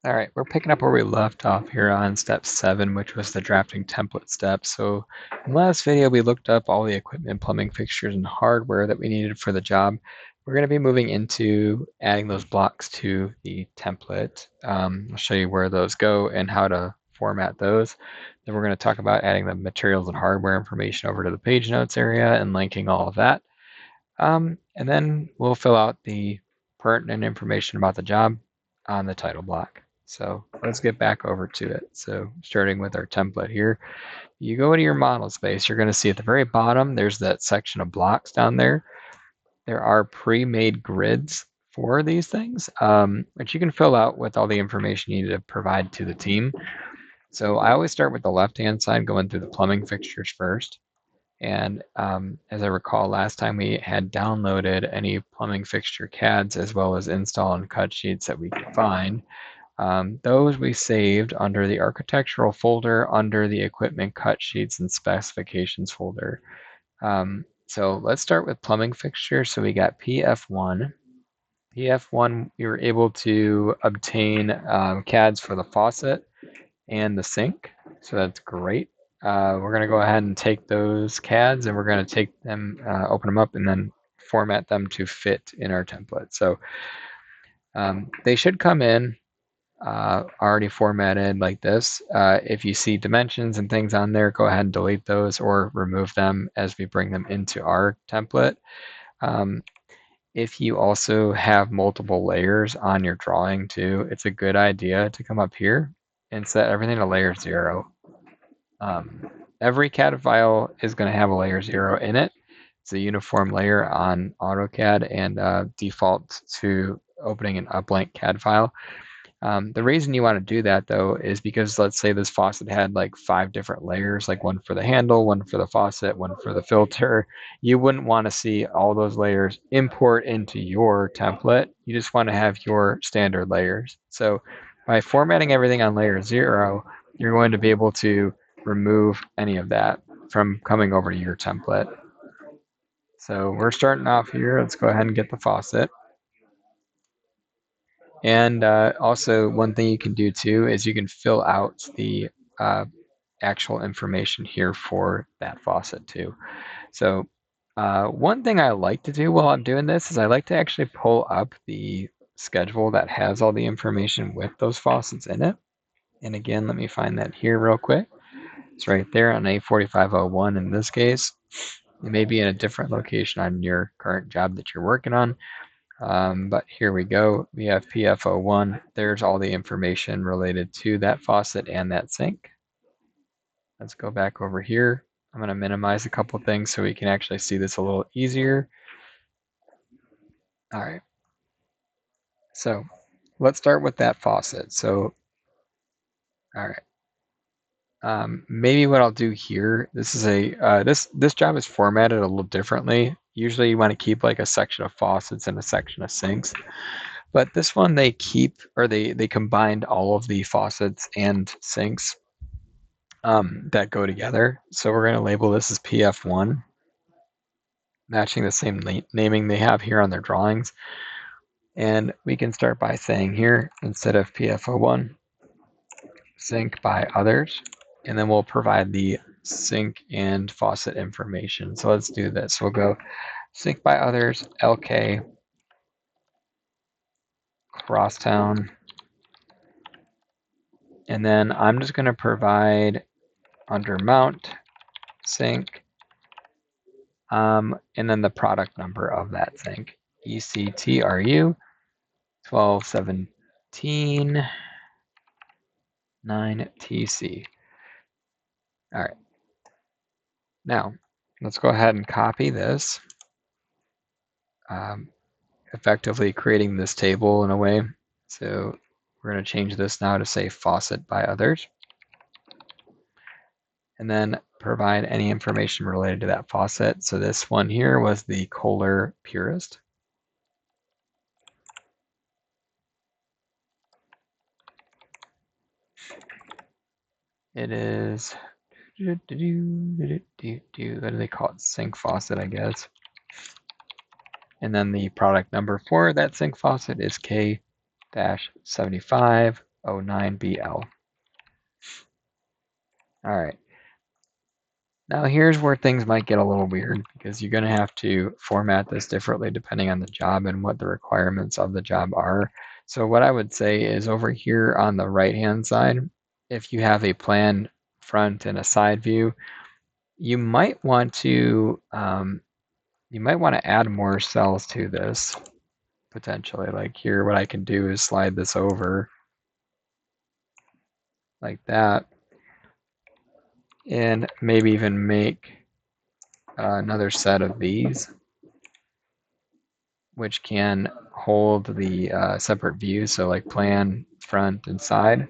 All right, we're picking up where we left off here on step 7, which was the drafting template step. So in the last video, we looked up all the equipment, plumbing fixtures, and hardware that we needed for the job. We're going to be moving into adding those blocks to the template. I'll show you where those go and how to format those. Then we're going to talk about adding the materials and hardware information over to the page notes area and linking all of that. And then we'll fill out the pertinent information about the job on the title block. So let's get back over to it. So starting with our template here, you go into your model space, you're going to see at the very bottom, there's that section of blocks down there. There are pre-made grids for these things, which you can fill out with all the information you need to provide to the team. So I always start with the left-hand side, going through the plumbing fixtures first. And as I recall, last time we had downloaded any plumbing fixture CADs as well as install and cut sheets that we could find. Those we saved under the architectural folder under the equipment cut sheets and specifications folder. So let's start with plumbing fixture. So we got PF1. PF1, we were able to obtain CADs for the faucet and the sink. So that's great. We're going to go ahead and take those CADs and we're going to take them, open them up, and then format them to fit in our template. So they should come in already formatted like this. If you see dimensions and things on there, go ahead and delete those or remove them as we bring them into our template. If you also have multiple layers on your drawing too, it's a good idea to come up here and set everything to layer 0. Every CAD file is going to have a layer 0 in it. It's a uniform layer on AutoCAD and default to opening an uplink CAD file. The reason you want to do that though is because let's say this faucet had like 5 different layers, like one for the handle, one for the faucet, one for the filter. You wouldn't want to see all those layers import into your template. You just want to have your standard layers. So by formatting everything on layer 0, you're going to be able to remove any of that from coming over to your template. So we're starting off here. Let's go ahead and get the faucet. And also one thing you can do too is you can fill out the actual information here for that faucet too. So one thing I like to do while I'm doing this is I like to actually pull up the schedule that has all the information with those faucets in it. And again, let me find that here real quick. It's right there on A4501 in this case. It may be in a different location on your current job that you're working on. But here we go. We have PF01. There's all the information related to that faucet and that sink. Let's go back over here. I'm going to minimize a couple things so we can actually see this a little easier. All right. So let's start with that faucet. So, all right. Maybe what I'll do here, this is this job is formatted a little differently. Usually you want to keep like a section of faucets and a section of sinks. But this one they keep, or they combined all of the faucets and sinks that go together. So we're going to label this as PF1, matching the same naming they have here on their drawings. And we can start by saying here, instead of PF01, sink by others. And then we'll provide the sink and faucet information. So let's do this. We'll go sink by others, LK, Crosstown. And then I'm just going to provide under mount, sink, and then the product number of that sink, ECTRU 1217 9TC. All right. Now, let's go ahead and copy this, effectively creating this table in a way. So we're going to change this now to say faucet by others. And then provide any information related to that faucet. So this one here was the Kohler Purist. It is, what do they call it? Sink faucet, I guess. And then the product number for that sink faucet is K-75 09BL. All right. Now here's where things might get a little weird because you're going to have to format this differently depending on the job and what the requirements of the job are. So what I would say is over here on the right-hand side, if you have a plan front and a side view, you might want to add more cells to this potentially. Like here, what I can do is slide this over like that, and maybe even make another set of these, which can hold the separate views, so like plan, front, and side.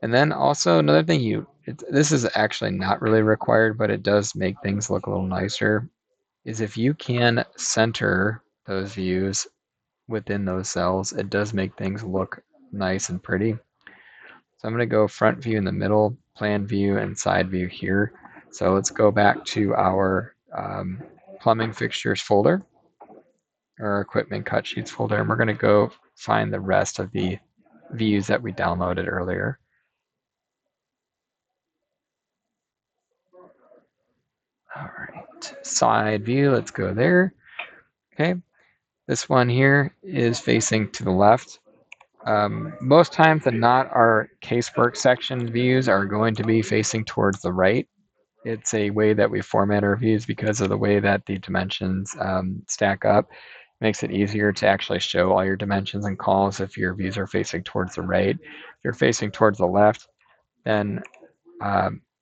And then also another thing this is actually not really required, but it does make things look a little nicer, is if you can center those views within those cells, it does make things look nice and pretty. So I'm going to go front view in the middle, plan view, and side view here. So let's go back to our plumbing fixtures folder, or equipment cut sheets folder, and we're going to go find the rest of the views that we downloaded earlier. All right, side view, let's go there. Okay, this one here is facing to the left. Most times the not our casework section views are going to be facing towards the right. It's a way that we format our views because of the way that the dimensions stack up. Makes it easier to actually show all your dimensions and calls if your views are facing towards the right. If you're facing towards the left, then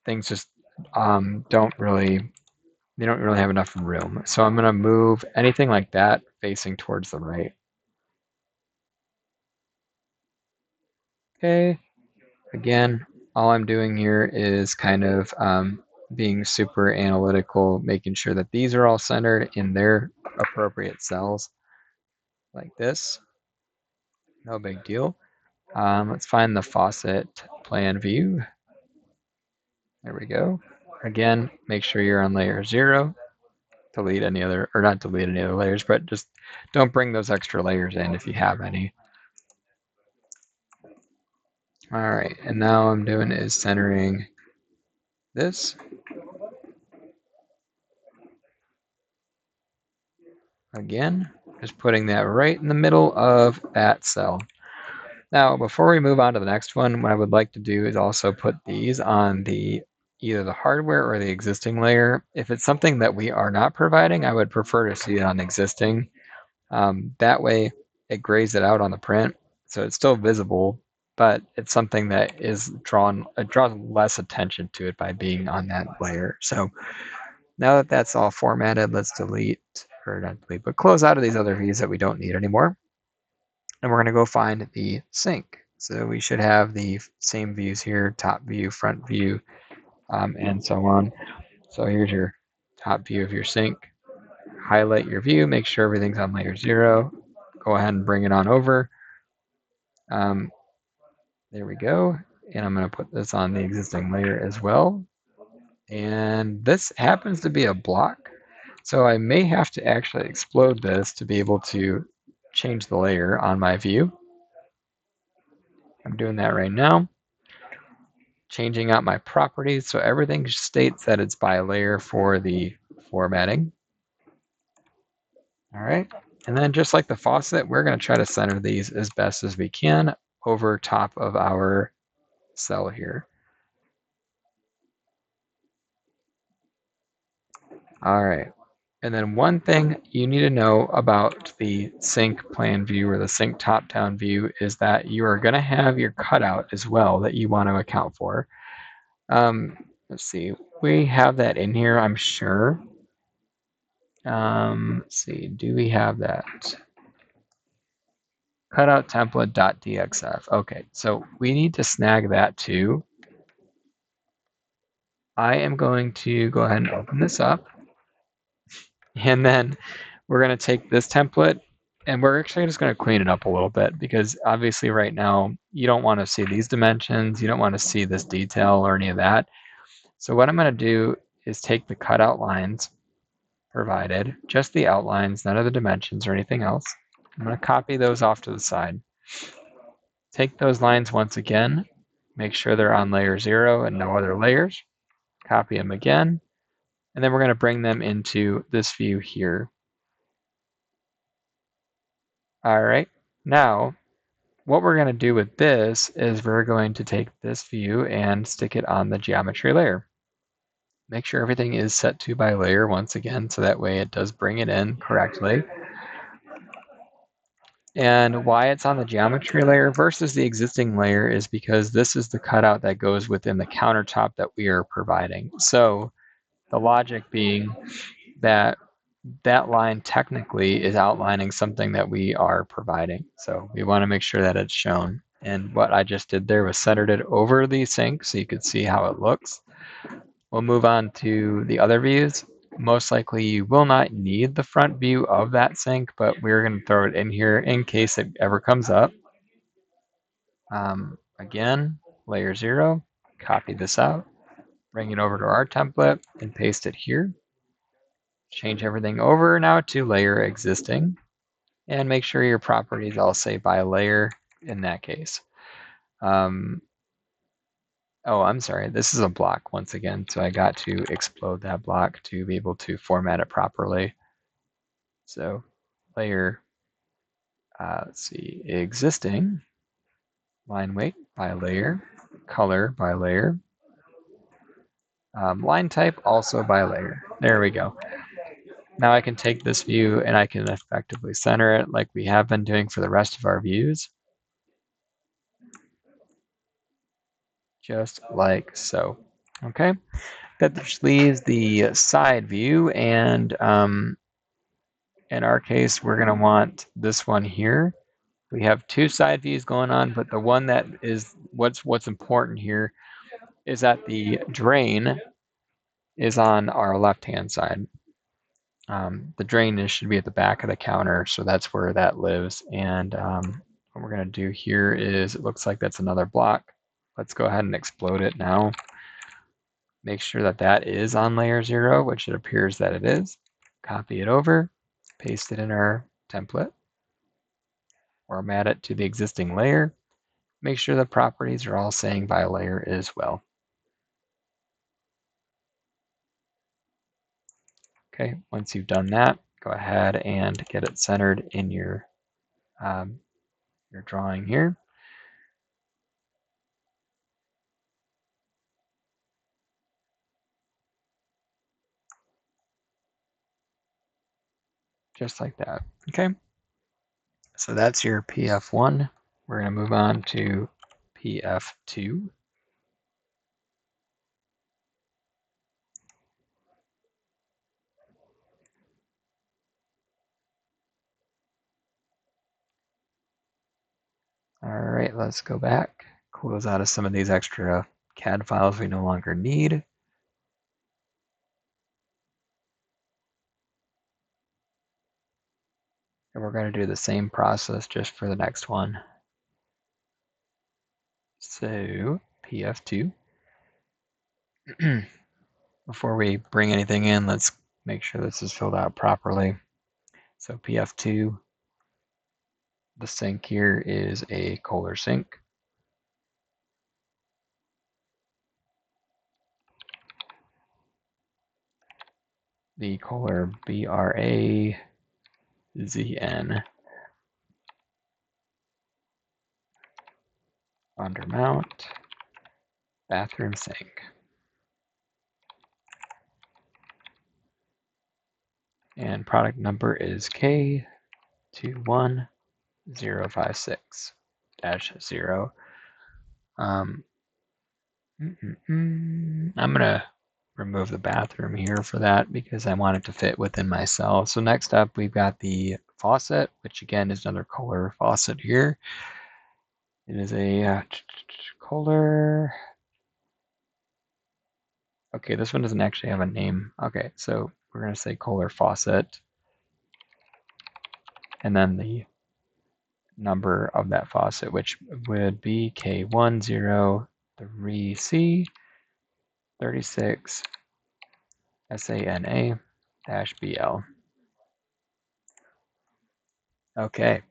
things just don't really have enough room. So I'm going to move anything like that facing towards the right. Okay, again, all I'm doing here is kind of being super analytical, making sure that these are all centered in their appropriate cells, like this. No big deal. Let's find the faucet plan view. There we go. Again, make sure you're on layer 0. Delete any other, or not delete any other layers, but just don't bring those extra layers in if you have any. All right, and now I'm doing is centering this. Again, just putting that right in the middle of that cell. Now, before we move on to the next one, what I would like to do is also put these on either the hardware or the existing layer. If it's something that we are not providing, I would prefer to see it on existing. That way, it grays it out on the print, so it's still visible, but it's something that it draws less attention to it by being on that layer. So now that that's all formatted, let's delete, or not delete, but close out of these other views that we don't need anymore. And we're going to go find the sink. So we should have the same views here, top view, front view, and so on. So here's your top view of your sink. Highlight your view, make sure everything's on layer 0. Go ahead and bring it on over. There we go. And I'm going to put this on the existing layer as well. And this happens to be a block. So I may have to actually explode this to be able to change the layer on my view. I'm doing that right now. Changing out my properties so everything states that it's by layer for the formatting. All right. And then just like the faucet, we're going to try to center these as best as we can over top of our cell here. All right. And then one thing you need to know about the sink plan view or the sink top-down view is that you are going to have your cutout as well that you want to account for. Let's see. We have that in here, I'm sure. Let's see. Do we have that? Cutout template.dxf. Okay, so we need to snag that too. I am going to go ahead and open this up. And then we're going to take this template and we're actually just going to clean it up a little bit because obviously right now you don't want to see these dimensions. You don't want to see this detail or any of that. So what I'm going to do is take the cutout lines provided, just the outlines, none of the dimensions or anything else. I'm going to copy those off to the side. Take those lines once again, make sure they're on layer 0 and no other layers, copy them again, and then we're going to bring them into this view here. All right, now what we're going to do with this is we're going to take this view and stick it on the geometry layer. Make sure everything is set to by layer once again, so that way it does bring it in correctly. And why it's on the geometry layer versus the existing layer is because this is the cutout that goes within the countertop that we are providing. So the logic being that that line technically is outlining something that we are providing. So we want to make sure that it's shown. And what I just did there was centered it over the sink so you could see how it looks. We'll move on to the other views. Most likely you will not need the front view of that sink, but we're going to throw it in here in case it ever comes up. Again, layer 0, copy this out, bring it over to our template and paste it here. Change everything over now to layer existing and make sure your properties all say by layer in that case. Oh, I'm sorry, this is a block once again, so I got to explode that block to be able to format it properly. So layer, let's see, existing, line weight by layer, color by layer, line type also by layer. There we go. Now I can take this view and I can effectively center it like we have been doing for the rest of our views. Just like so. Okay, that just leaves the side view, and in our case, we're going to want this one here. We have two side views going on, but the one that is what's important here is that the drain is on our left-hand side. The drain should be at the back of the counter, so that's where that lives. And what we're going to do here is, it looks like that's another block. Let's go ahead and explode it now. Make sure that that is on layer 0, which it appears that it is. Copy it over, paste it in our template, format it to the existing layer. Make sure the properties are all saying by layer as well. Okay, once you've done that, go ahead and get it centered in your drawing here. Just like that. Okay, so that's your PF1. We're going to move on to PF2. All right, let's go back, close out of some of these extra CAD files we no longer need. And we're going to do the same process just for the next one. So PF2. Before we bring anything in, let's make sure this is filled out properly. So PF2, the sink here is a Kohler sink. The Kohler BRAZN undermount bathroom sink. And product number is K21056-0. I'm gonna remove the bathroom here for that because I want it to fit within my cell. So next up, we've got the faucet, which again is another Kohler faucet here. It is a Kohler. Okay, this one doesn't actually have a name. Okay, so we're going to say Kohler faucet, and then the number of that faucet, which would be K103C36 SANA-BL. Okay.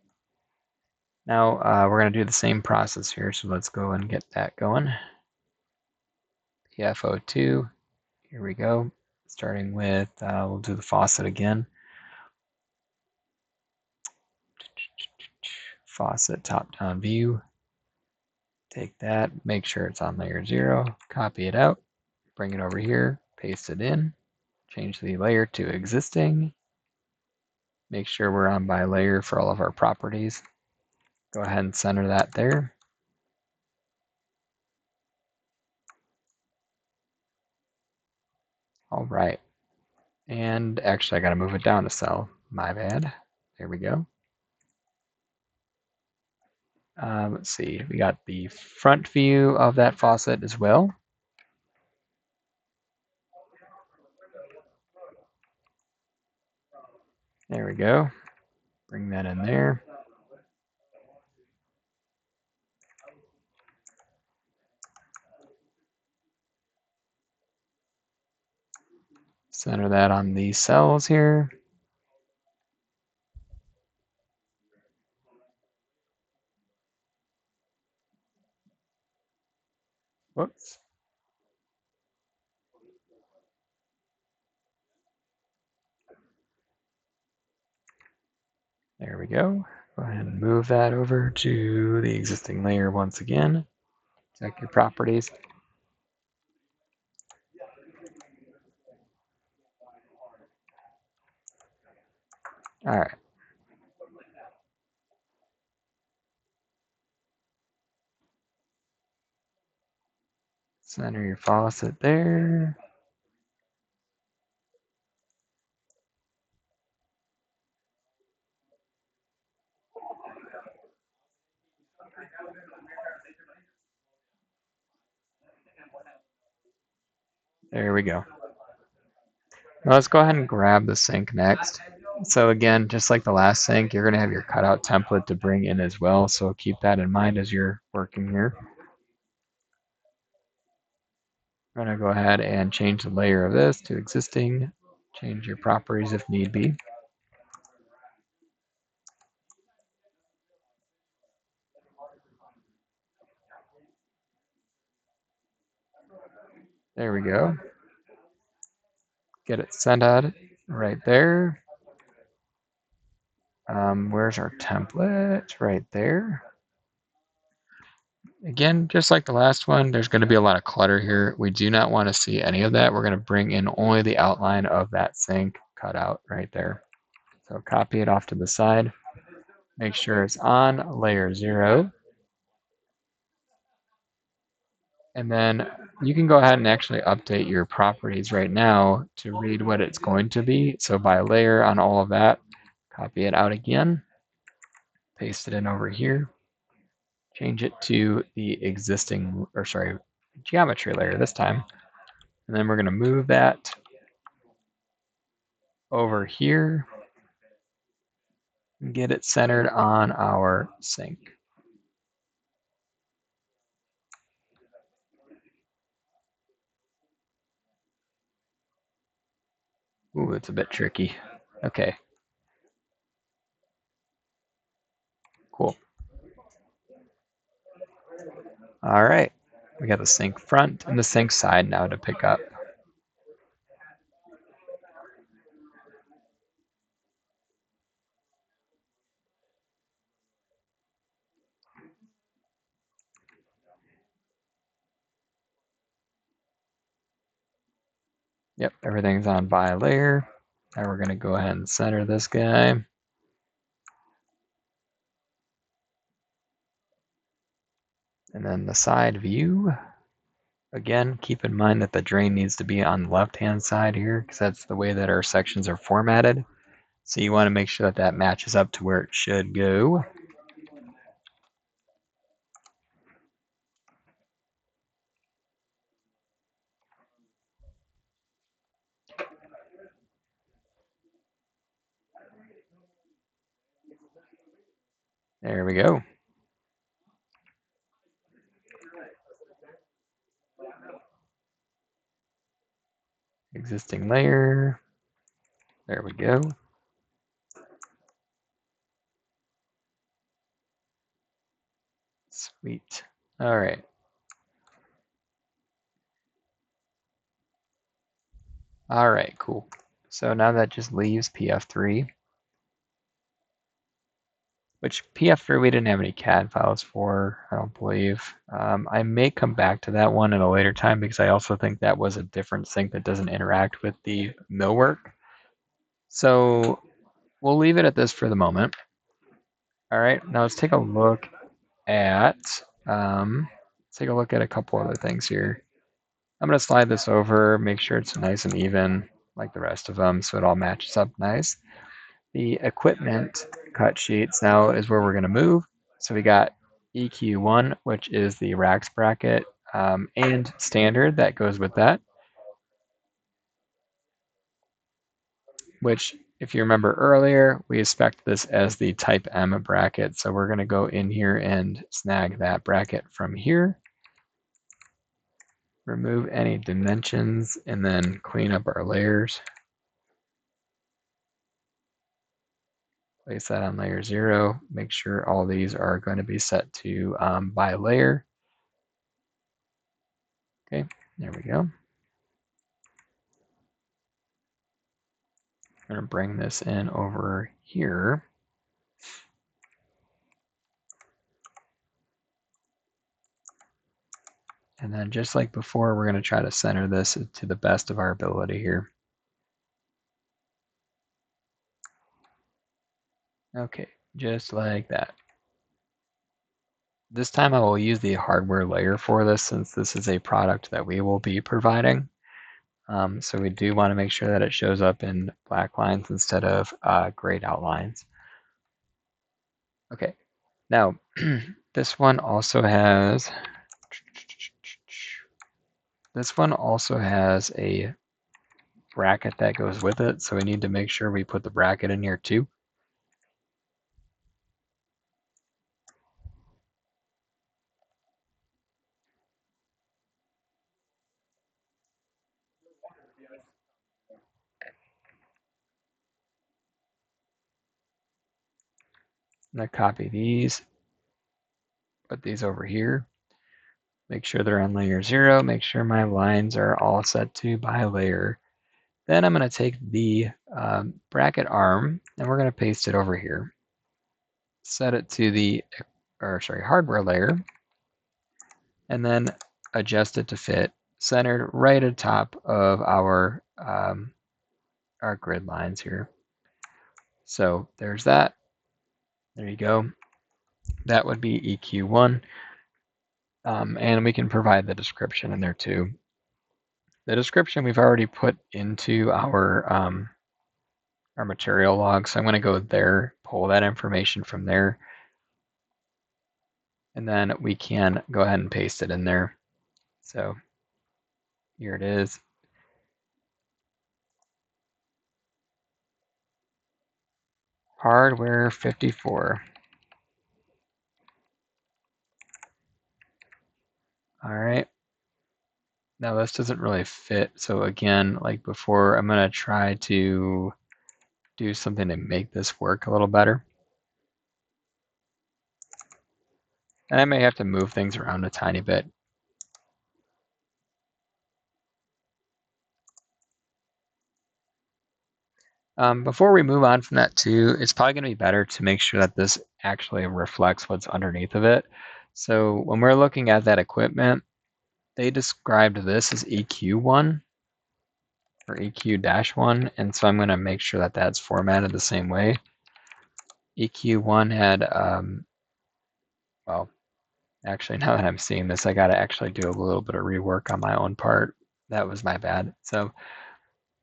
Now we're going to do the same process here, so let's go and get that going. PFO2, here we go. Starting with, we'll do the faucet again. Faucet top-down view. Take that, make sure it's on layer 0, copy it out, bring it over here, paste it in, change the layer to existing. Make sure we're on by layer for all of our properties. Go ahead and center that there. All right. And actually, I got to move it down a cell. My bad. There we go. Let's see. We got the front view of that faucet as well. There we go. Bring that in there. Center that on these cells here. Whoops. There we go. Go ahead and move that over to the existing layer once again. Check your properties. All right. Center your faucet there. There we go. Now let's go ahead and grab the sink next. So again, just like the last sink, you're going to have your cutout template to bring in as well. So keep that in mind as you're working here. I'm going to go ahead and change the layer of this to existing. Change your properties if need be. There we go. Get it centered right there. Where's our template? Right there. Again, just like the last one, there's going to be a lot of clutter here. We do not want to see any of that. We're going to bring in only the outline of that sink cut out right there. So copy it off to the side. Make sure it's on layer 0. And then you can go ahead and actually update your properties right now to read what it's going to be. So by layer on all of that, copy it out again, paste it in over here, change it to the existing, or sorry, geometry layer this time. And then we're going to move that over here and get it centered on our sink. Ooh, it's a bit tricky. Okay. Cool. All right. We got the sink front and the sink side now to pick up. Yep, everything's on by layer. Now we're going to go ahead and center this guy. And then the side view. Again, keep in mind that the drain needs to be on the left-hand side here because that's the way that our sections are formatted. So you want to make sure that that matches up to where it should go. There we go. Existing layer. There we go. Sweet. All right. All right, cool. So now that just leaves PF3, which PF3 we didn't have any CAD files for, I don't believe. I may come back to that one at a later time because I also think that was a different sync that doesn't interact with the millwork. So we'll leave it at this for the moment. All right, now let's take a look at a couple other things here. I'm going to slide this over, make sure it's nice and even like the rest of them so it all matches up nice. The equipment cut sheets now is where we're going to move. So we got EQ1, which is the racks bracket, and standard that goes with that, which if you remember earlier, we expect this as the type M bracket. So we're going to go in here and snag that bracket from here, remove any dimensions, and then clean up our layers. Place that on layer 0. Make sure all these are going to be set to by layer. Okay, there we go. I'm going to bring this in over here. And then just like before, we're going to try to center this to the best of our ability here. Okay, just like that. This time I will use the hardware layer for this since this is a product that we will be providing. So we do want to make sure that it shows up in black lines instead of grayed outlines. Okay, now this one also has a bracket that goes with it, so we need to make sure we put the bracket in here too. I'm going to copy these, put these over here, make sure they're on layer 0, make sure my lines are all set to by layer. Then I'm going to take the bracket arm and we're going to paste it over here. Set it to the hardware layer and then adjust it to fit centered right at top of our grid lines here. So there's that. There you go. That would be EQ1. And we can provide the description in there too. The description we've already put into our material log, so I'm going to go there, pull that information from there, and then we can go ahead and paste it in there. So here it is. Hardware 54. All right. Now this doesn't really fit. So again, like before, I'm going to try to do something to make this work a little better. And I may have to move things around a tiny bit. Before we move on from that too, it's probably going to be better to make sure that this actually reflects what's underneath of it. So when we're looking at that equipment, they described this as EQ1 or EQ-1, and so I'm going to make sure that that's formatted the same way. EQ1 had, well, actually now that I'm seeing this, I got to actually do a little bit of rework on my own part. That was my bad. So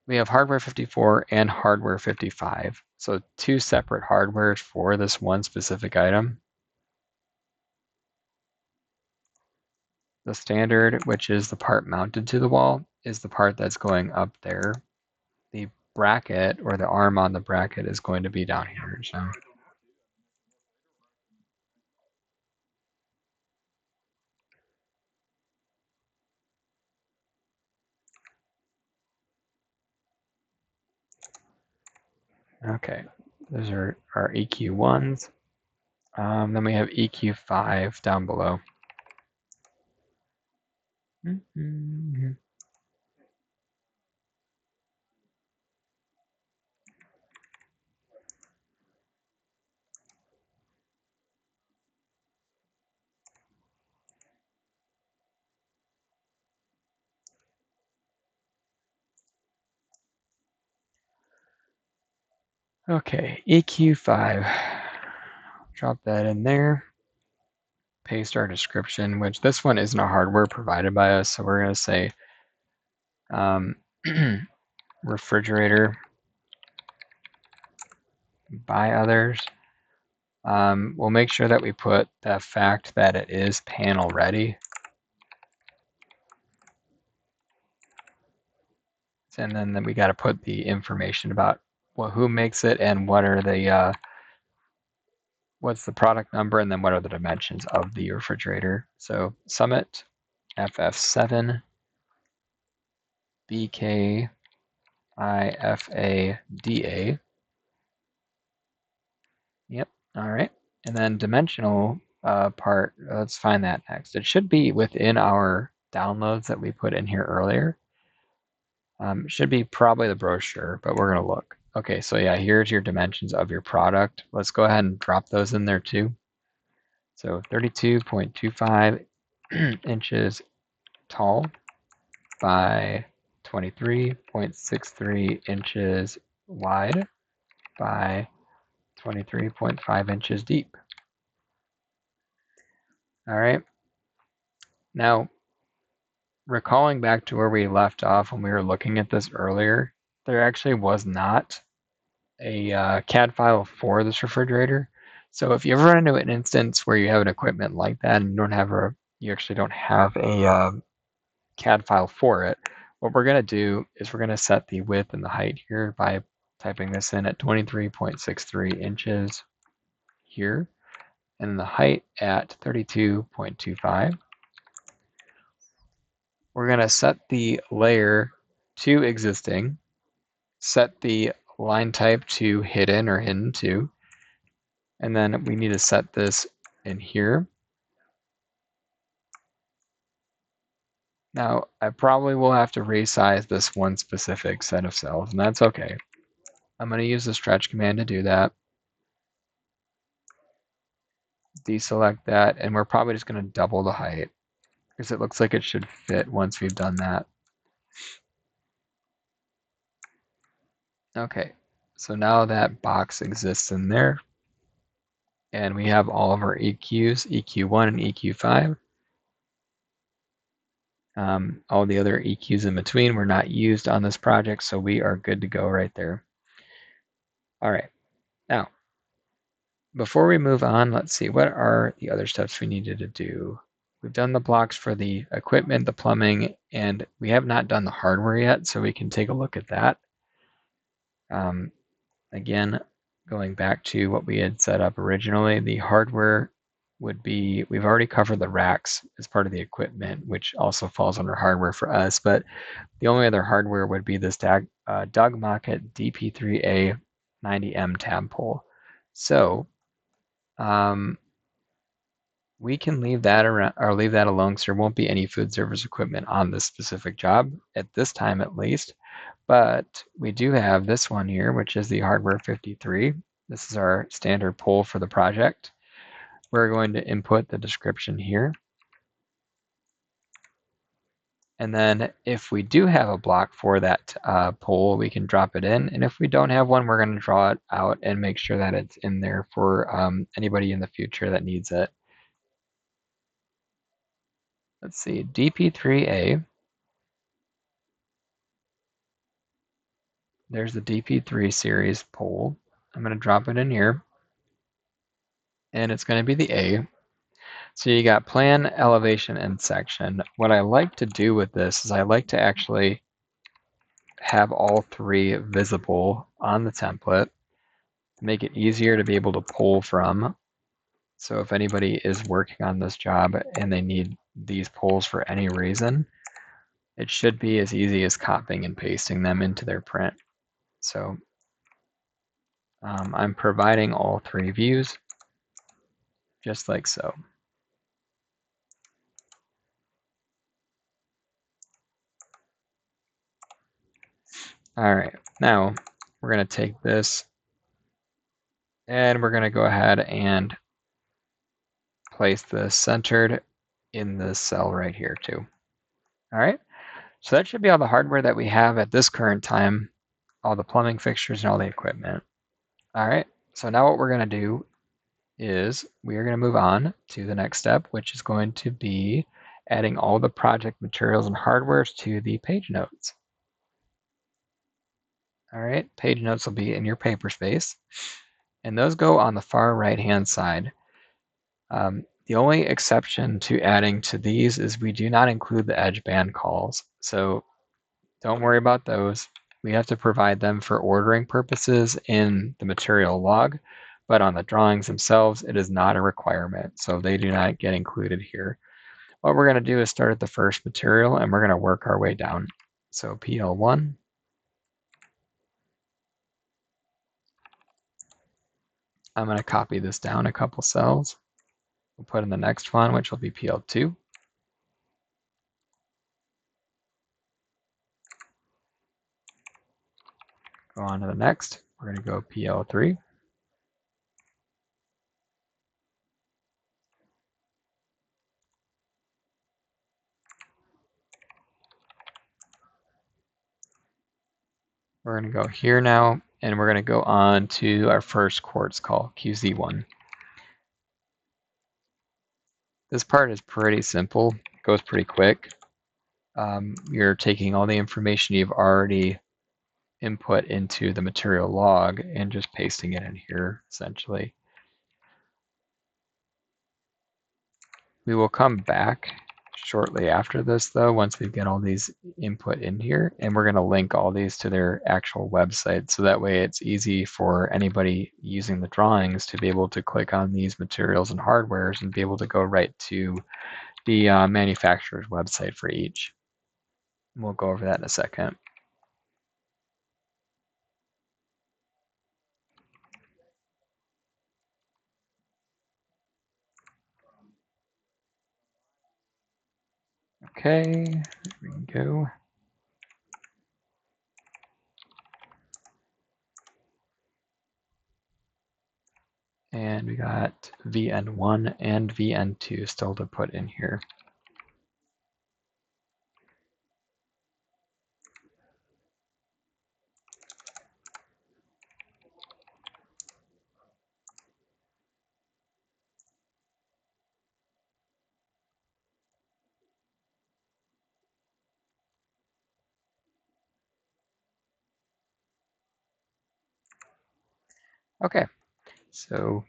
we have hardware 54 and hardware 55. So two separate hardwares for this one specific item. The standard, which is the part mounted to the wall, is the part that's going up there. The bracket or the arm on the bracket is going to be down here. So okay, those are our EQ1s. Then we have EQ5 down below. Okay, EQ5. Drop that in there. Paste our description, which this one isn't a hardware provided by us, so we're going to say refrigerator by others. We'll make sure that we put the fact that it is panel ready. And then we got to put the information about who makes it and what are the what's the product number, and then what are the dimensions of the refrigerator. So Summit FF7 BK IFADA. Yep. All right. And then dimensional part, let's find that next. It should be within our downloads that we put in here earlier. Should be probably the brochure, but we're going to look. Okay, so yeah, here's your dimensions of your product. Let's go ahead and drop those in there too. So 32.25 inches tall by 23.63 inches wide by 23.5 inches deep. All right. Now, recalling back to where we left off when we were looking at this earlier, there actually was not a CAD file for this refrigerator. So if you ever run into an instance where you have an equipment like that and you actually don't have a CAD file for it, what we're going to do is we're going to set the width and the height here by typing this in at 23.63 inches here, and the height at 32.25. We're going to set the layer to existing, set the line type to hidden or hidden to, and then we need to set this in here. Now, I probably will have to resize this one specific set of cells, and that's okay. I'm going to use the stretch command to do that. Deselect that, and we're probably just going to double the height because it looks like it should fit once we've done that. Okay, so now that box exists in there, and we have all of our EQs, EQ1 and EQ5. All the other EQs in between were not used on this project, so we are good to go right there. All right, now, before we move on, let's see, what are the other steps we needed to do? We've done the blocks for the equipment, the plumbing, and we have not done the hardware yet, so we can take a look at that. Again, going back to what we had set up originally, the hardware would be, we've already covered the racks as part of the equipment, which also falls under hardware for us, but the only other hardware would be this Doug Mockett DP3A 90M tab pole. So we can leave that around, or leave that alone, because there won't be any food service equipment on this specific job at this time, at least. But we do have this one here, which is the Hardware 53. This is our standard pole for the project. We're going to input the description here. And then if we do have a block for that pole, we can drop it in. And if we don't have one, we're going to draw it out and make sure that it's in there for anybody in the future that needs it. Let's see, DP3A. There's the DP3 series pole. I'm going to drop it in here. And it's going to be the A. So you got plan, elevation, and section. What I like to do with this is I like to actually have all three visible on the template to make it easier to be able to pull from. So if anybody is working on this job and they need these polls for any reason, it should be as easy as copying and pasting them into their print. So I'm providing all three views. just like so. All right, now we're going to take this and we're going to go ahead and place this centered in this cell right here too. All right, so that should be all the hardware that we have at this current time, all the plumbing fixtures and all the equipment. All right, so now what we're going to do is we are going to move on to the next step, which is going to be adding all the project materials and hardwares to the page notes. All right, page notes will be in your paper space, and those go on the far right-hand side. The only exception to adding to these is we do not include the edge band calls. So don't worry about those. We have to provide them for ordering purposes in the material log, but on the drawings themselves, it is not a requirement. So they do not get included here. What we're going to do is start at the first material and we're going to work our way down. So PL1. I'm going to copy this down a couple cells. We'll put in the next one, which will be PL2. Go on to the next. We're going to go PL3. We're going to go here now, and we're going to go on to our first quartz call, QZ1. This part is pretty simple, goes pretty quick. You're taking all the information you've already input into the material log and just pasting it in here, essentially. We will come back shortly after this, though, once we get all these input in here, and we're going to link all these to their actual website, so that way it's easy for anybody using the drawings to be able to click on these materials and hardwares and be able to go right to the manufacturer's website for each. And we'll go over that in a second. Okay, there we go. And we got VN1 and VN2 still to put in here. Okay, so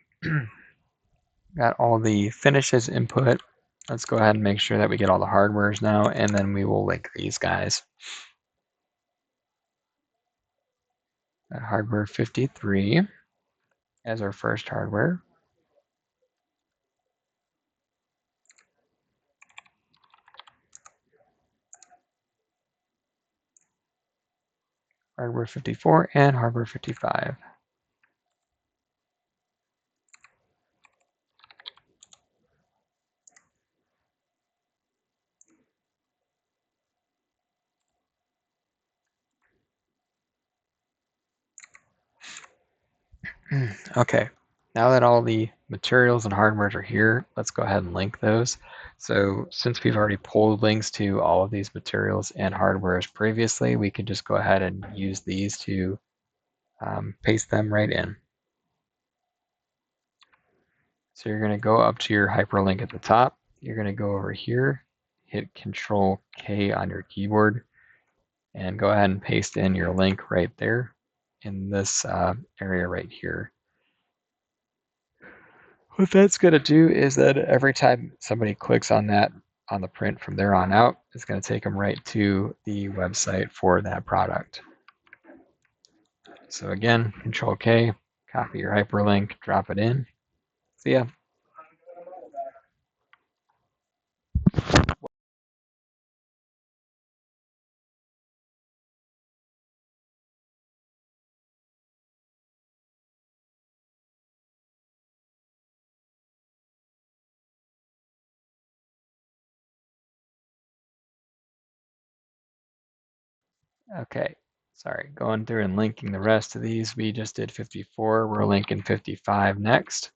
got all the finishes input. Let's go ahead and make sure that we get all the hardwares now, and then we will link these guys. Got hardware 53 as our first hardware. Hardware 54 and hardware 55. Okay, now that all the materials and hardwares are here, let's go ahead and link those. So since we've already pulled links to all of these materials and hardwares previously, we can just go ahead and use these to paste them right in. So you're going to go up to your hyperlink at the top. You're going to go over here, hit Control K on your keyboard, and go ahead and paste in your link right there in this area right here. What that's going to do is that every time somebody clicks on that on the print from there on out, it's going to take them right to the website for that product. So again, Control K, copy your hyperlink, drop it in. See ya. Okay, sorry, going through and linking the rest of these. We just did 54. We're linking 55 next.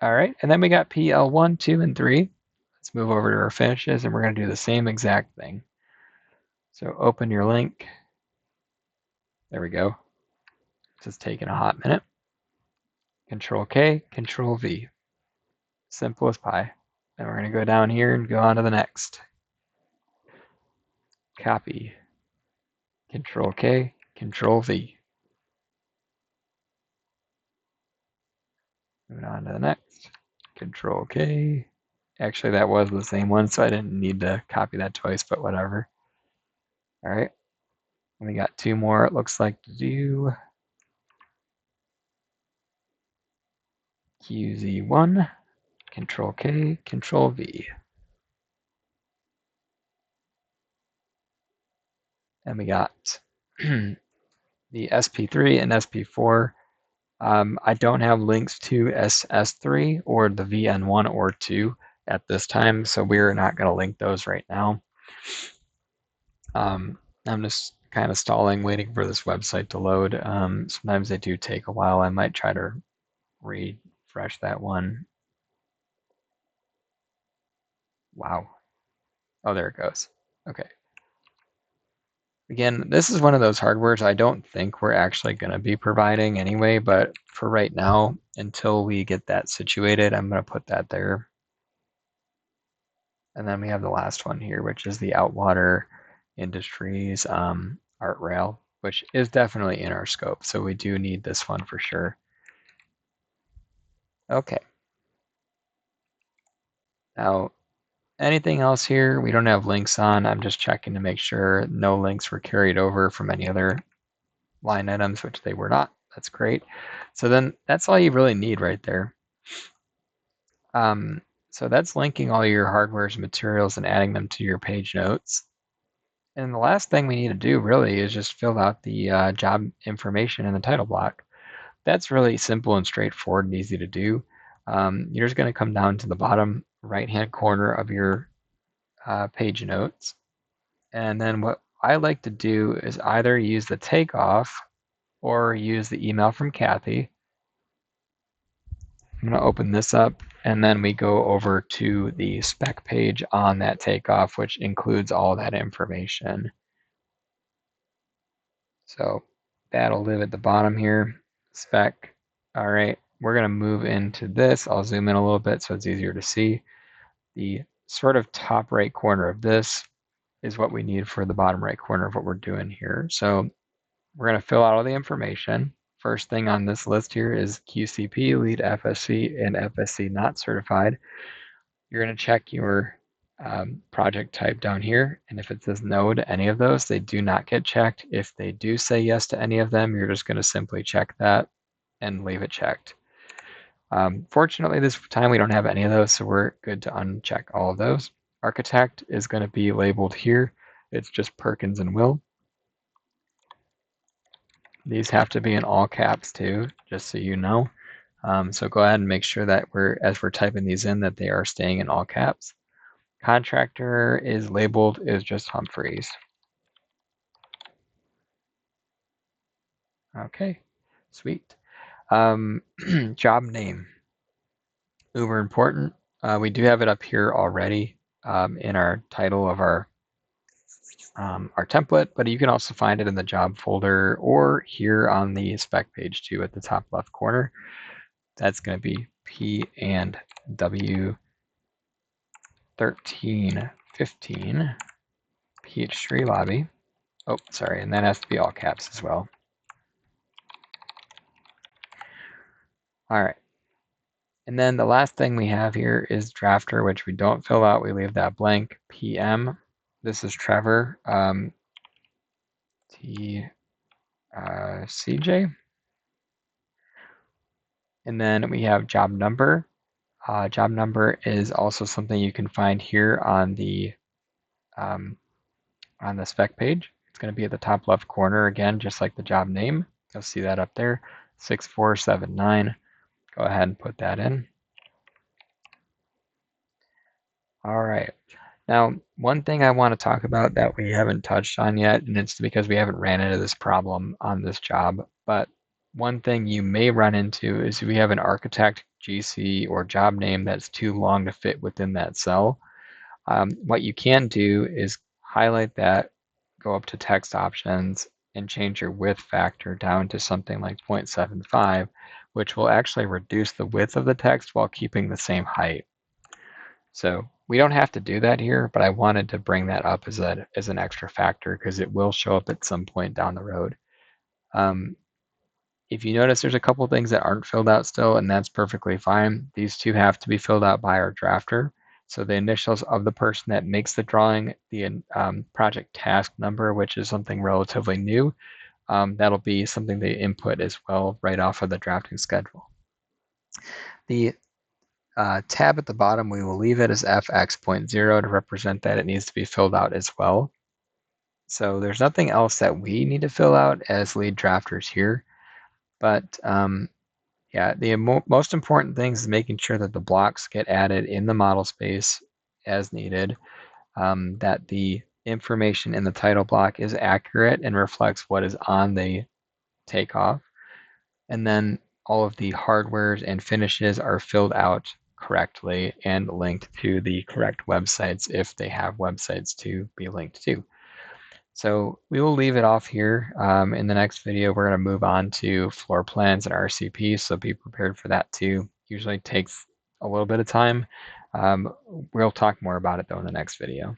All right, and then we got PL1, 2, and 3. Let's move over to our finishes, and we're going to do the same exact thing. So open your link. There we go. This is taking a hot minute. Control K, Control V. Simple as pie. Then we're going to go down here and go on to the next. Copy. Control K, Control V. Moving on to the next. Control K. Actually, that was the same one, so I didn't need to copy that twice, but whatever. All right. We got 2 more, it looks like, to do. QZ1, Control K, Control V. And we got the SP3 and SP4. I don't have links to SS3 or the VN1 or 2 at this time, so we're not going to link those right now. I'm just kind of stalling, waiting for this website to load. Sometimes they do take a while. I might try to refresh that one. Wow. Oh, there it goes. Okay. Again, this is one of those hardwares I don't think we're actually going to be providing anyway, but for right now, until we get that situated, I'm going to put that there. And then we have the last one here, which is the Outwater Industries art rail, which is definitely in our scope. So we do need this one for sure. Okay. Now, anything else here we don't have links on? I'm just checking to make sure no links were carried over from any other line items, which they were not. That's great. So then that's all you really need right there. So that's linking all your hardware's materials and adding them to your page notes. And the last thing we need to do really is just fill out the job information in the title block. That's really simple and straightforward and easy to do. You're just going to come down to the bottom right-hand corner of your page notes. And then what I like to do is either use the takeoff or use the email from Kathy. I'm going to open this up, and then we go over to the spec page on that takeoff, which includes all that information. So that'll live at the bottom here, spec. All right, we're going to move into this. I'll zoom in a little bit so it's easier to see. The sort of top right corner of this is what we need for the bottom right corner of what we're doing here. So we're going to fill out all the information. First thing on this list here is QCP, Lead FSC, and FSC not certified. You're going to check your project type down here, and if it says no to any of those, they do not get checked. If they do say yes to any of them, you're just going to simply check that and leave it checked. Fortunately, this time we don't have any of those, so we're good to uncheck all of those. Architect is going to be labeled here. It's just Perkins and Will. These have to be in all caps too, just so you know. So go ahead and make sure that as we're typing these in, that they are staying in all caps. Contractor is labeled as just Humphreys. Okay, sweet. Job name, uber important. We do have it up here already in our title of our template, but you can also find it in the job folder or here on the spec page too at the top left corner. That's going to be P and W 1315 Peachtree Lobby. Oh, sorry, and that has to be all caps as well. All right. And then the last thing we have here is drafter, which we don't fill out. We leave that blank. PM. This is Trevor. CJ. And then we have job number. Job number is also something you can find here on the spec page. It's going to be at the top left corner again, just like the job name. You'll see that up there, 6479. Go ahead and put that in. All right. Now, one thing I want to talk about that we haven't touched on yet, and it's because we haven't ran into this problem on this job, but one thing you may run into is if we have an architect, GC, or job name that's too long to fit within that cell. What you can do is highlight that, go up to text options, and change your width factor down to something like 0.75, which will actually reduce the width of the text while keeping the same height. So we don't have to do that here, but I wanted to bring that up as an extra factor because it will show up at some point down the road. If you notice, there's a couple things that aren't filled out still, and that's perfectly fine. These two have to be filled out by our drafter. So the initials of the person that makes the drawing, the project task number, which is something relatively new, that'll be something they input as well right off of the drafting schedule. The tab at the bottom, we will leave it as fx.0 to represent that it needs to be filled out as well. So there's nothing else that we need to fill out as lead drafters here. But yeah, the most important thing is making sure that the blocks get added in the model space as needed, that the information in the title block is accurate and reflects what is on the takeoff, and then all of the hardwares and finishes are filled out correctly and linked to the correct websites if they have websites to be linked to. So we will leave it off here. In the next video, we're going to move on to floor plans and RCP, so be prepared for that too. Usually takes a little bit of time. We'll talk more about it though in the next video.